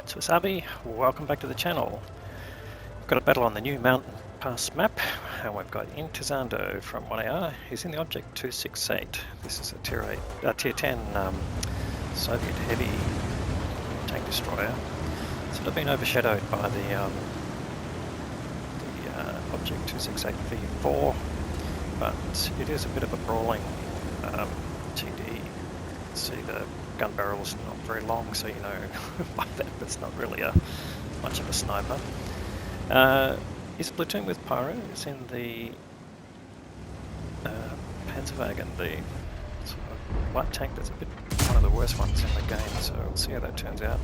It's Wasabi, welcome back to the channel. We've got a battle on the new mountain pass map, and we've got Intizando from 1AR. He's in the object 268. This is a tier 10 Soviet heavy tank destroyer. It's sort of been overshadowed by the object 268 V4, but it is a bit of a brawling TD. See, the gun barrel's not very long, so you know by that it's not really much of a sniper. He's a platoon with Pyro. It's in the Panzerwagen, the sort of light tank that's a bit one of the worst ones in the game, so we'll see how that turns out.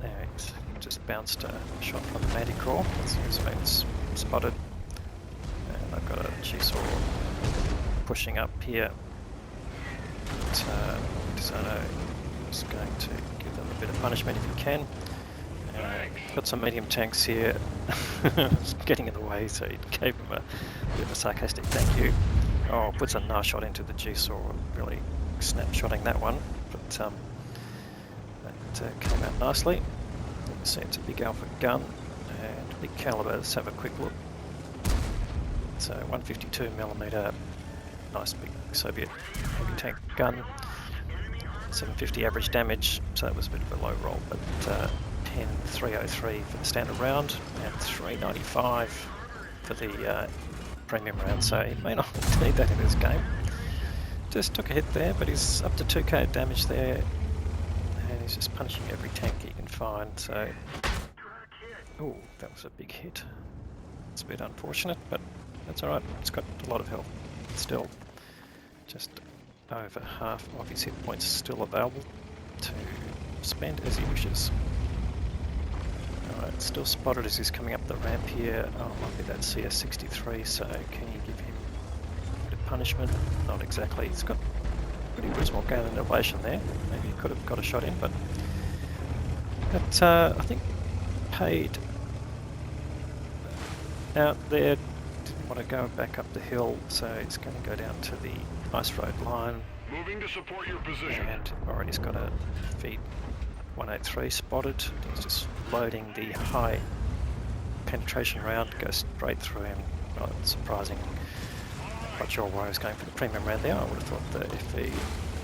There, he's just bounced a shot from the Manticore. He's been spotted, and I've got a G-Saw pushing up here. Intizando is going to give them a bit of punishment if he can. Got some medium tanks here getting in the way, so he gave him a bit of a sarcastic thank you. Oh, puts a nice shot into the G-Saw, really snapshotting that one, but that came out nicely. You can see it's a big alpha gun and big caliber. Let's have a quick look. So 152mm, nice big Soviet heavy tank gun. 750 average damage, so that was a bit of a low roll, but 10.303 for the standard round and 395 for the premium round, so he may not need that in this game. Just took a hit there, but he's up to 2k damage there, and he's just punishing every tank he can find, so... Oh, that was a big hit. It's a bit unfortunate, but that's alright, it's got a lot of health still. Just over half of his hit points still available to spend as he wishes. Alright, still spotted as he's coming up the ramp here. Oh, might be that CS63, so can you give him a bit of punishment? Not exactly. He's got pretty reasonable gain in elevation there. Maybe he could have got a shot in, but I think paid out there. Didn't want to go back up the hill, so he's going to go down to the ice road line. Moving to support your position. And already he's got a feed 183 spotted. He's just loading the high penetration round, goes straight through him. Not surprising. Not sure why he was going for the premium round there. I would have thought that if he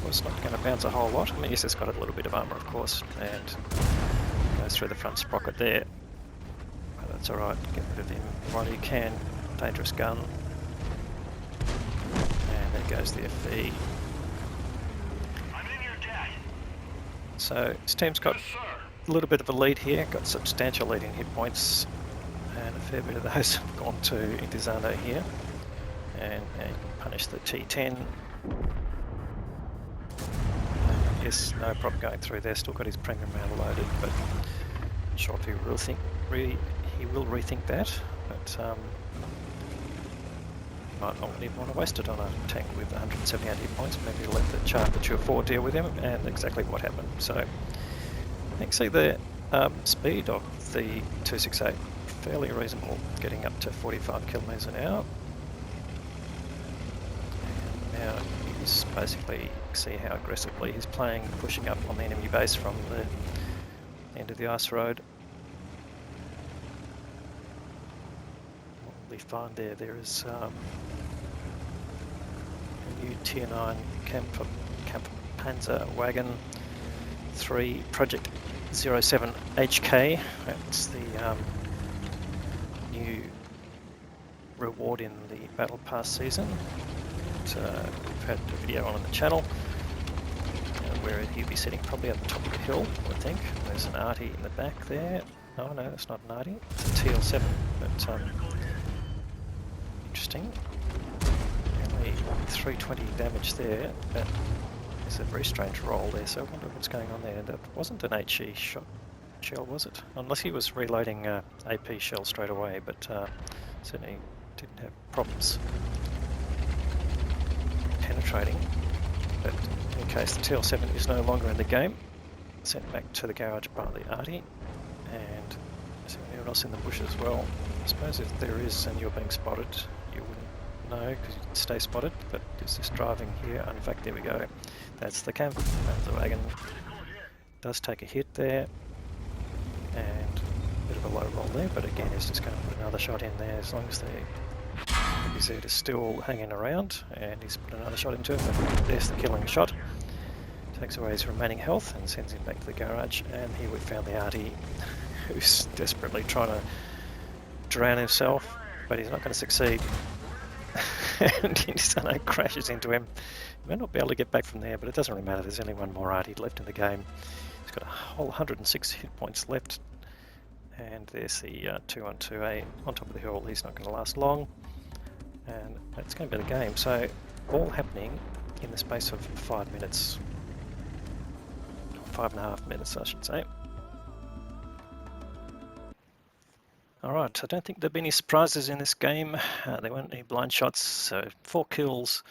was not going to bounce a whole lot. I mean, he's just got a little bit of armour, of course, and goes through the front sprocket there. But that's alright, get rid of him while you can. Dangerous gun. And there goes the FV. So his team's got a little bit of a lead here, got substantial lead in hit points, and a fair bit of those have gone to Intizando here. And you can punish the T10. Yes, no problem going through there, still got his premium round loaded, but not sure if he will rethink that, but might not even want to waste it on a tank with 178 hit points. Maybe let the Chart the Tier 4 deal with him, and exactly what happened. So you can see the speed of the 268 fairly reasonable, getting up to 45 kilometers an hour. And now he's basically, see how aggressively he's playing, pushing up on the enemy base from the end of the ice road. What we find there is a new Tier 9 Camp Panzerwagen 3 Project 07 HK. That's the new reward in the Battle Pass season. We've had a video on the channel where he'll be sitting probably at the top of the hill, I think. There's an arty in the back there. Oh no, that's not an arty, it's a TL7, but interesting. Only 320 damage there, but it's a very strange roll there, so I wonder what's going on there. That wasn't an HE shot shell, was it? Unless he was reloading AP shell straight away, but certainly didn't have problems penetrating. But in case the TL7 is no longer in the game, sent back to the garage by the arty, and is there anyone else in the bush as well? I suppose if there is and you're being spotted, you wouldn't know because you'd stay spotted, but is this driving here? In fact, there we go. That's the camp. The wagon does take a hit there. and a bit of a low roll there, but again he's just going to put another shot in there as long as the BZ is still hanging around, and he's put another shot into him, and there's the killing shot. Takes away his remaining health and sends him back to the garage, and here we've found the arty who's desperately trying to drown himself, but he's not going to succeed. And Intizando crashes into him. He may not be able to get back from there, but it doesn't really matter. There's only one more arty left in the game. He's got a whole 106 hit points left, and there's the 2-on-2A on top of the hill. He's not going to last long, and that's going to be the game. So all happening in the space of 5 minutes. 5.5 minutes, I should say. Alright, I don't think there'll be any surprises in this game. There weren't any blind shots, so 4 kills,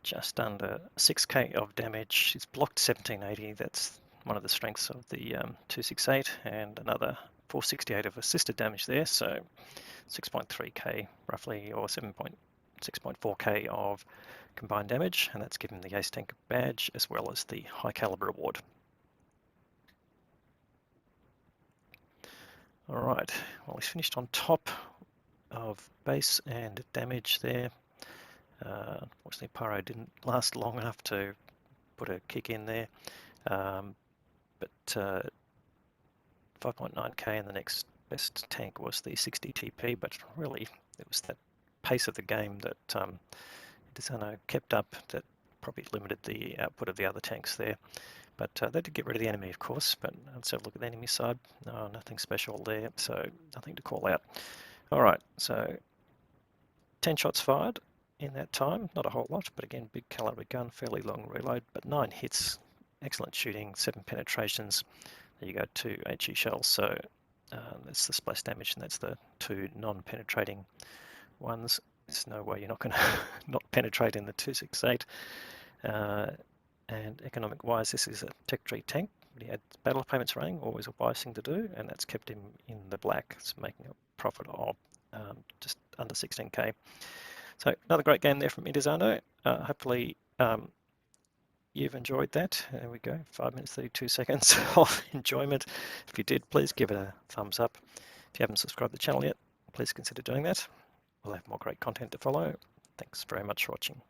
just under 6k of damage. He's blocked 1780, that's one of the strengths of the 268, and another 468 of assisted damage there, so 6.3k roughly, or 6.4k of combined damage, and that's given the Ace Tank badge as well as the high caliber award. Alright, well he's finished on top of base and damage there. Unfortunately Pyro didn't last long enough to put a kick in there, but 5.9k, and the next best tank was the 60 TP, but really it was that pace of the game that Intizando kept up that probably limited the output of the other tanks there. But they did get rid of the enemy, of course, but let's have a look at the enemy side. No, nothing special there, so nothing to call out. Alright, so 10 shots fired in that time, not a whole lot, but again, big caliber gun, fairly long reload, but 9 hits, excellent shooting, 7 penetrations. There you go, 2 HE shells, so that's the splash damage, and that's the 2 non-penetrating ones. There's no way you're not going to not penetrate in the 268. And economic-wise, this is a tech tree tank. He had battle payments running, always a wise thing to do, and that's kept him in the black. It's making a profit of just under 16k. So another great game there from Intizando. Hopefully you've enjoyed that. There we go, 5 minutes 32 seconds of enjoyment. If you did, please give it a thumbs up. If you haven't subscribed to the channel yet, please consider doing that. We'll have more great content to follow. Thanks very much for watching.